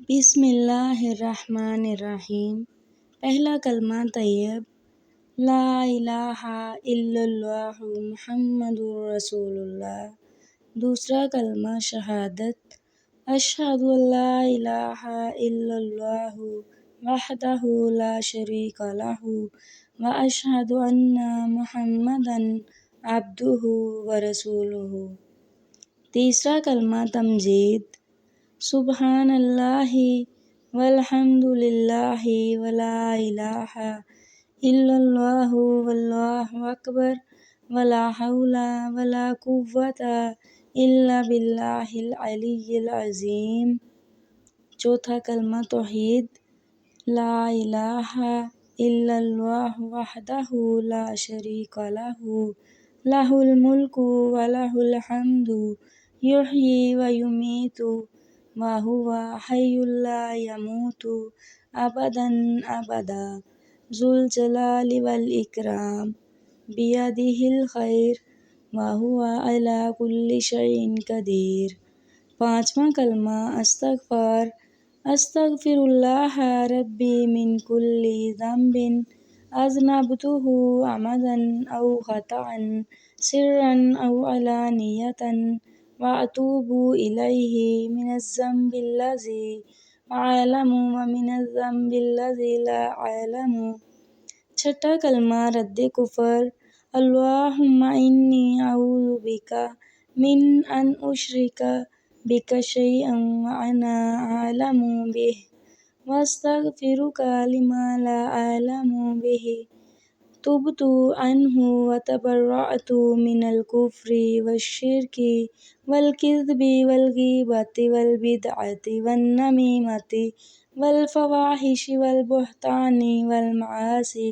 بسم اللہ الرحمن الرحیم۔ پہلا کلمہ طیب، لا الہ الا اللہ محمد رسول اللہ۔ دوسرا کلمہ شہادت، اشہد ان لا الہ الا اللہ وحدہ لا شریک لہ واشہد ان محمدا عبدہ ورسولہ۔ تیسرا کلمہ تمجید، سبحان اللہ والحمد للہ ولا الہ الا اللہ واللہ اکبر ولا حول ولا قوة الا باللہ العلی العظیم۔ چوتھا کلمہ توحید، لا الہ الا اللہ وحدہ لا شریک لہ لہ الملک ولہ الحمد یحیی ویمیت وہو حی لا یموت ابدا ابدا ذو الجلال والاکرام بیدہ الخیر وہو علی کل شیء قدیر۔ پانچواں کلمہ استغفار، استغفر اللہ ربی من کل ذنب اذنبتہ عمدا او خطأ سرا او علانیۃ واتوب الیہ من الذنب الذی اعلم ومن الذنب الذی لا اعلم۔ چھٹا کلمہ رد کفر، اللہم انی اعوذ بک من ان اشرک بک شیئا وانا اعلم بہ واستغفرک لما لا اعلم بہ۔ تبت عنہ وتبرأت من الکفر والشرک والکذب والغیبۃ والبدعۃ والنمیمۃ والفواحش والبہتان والمعاصی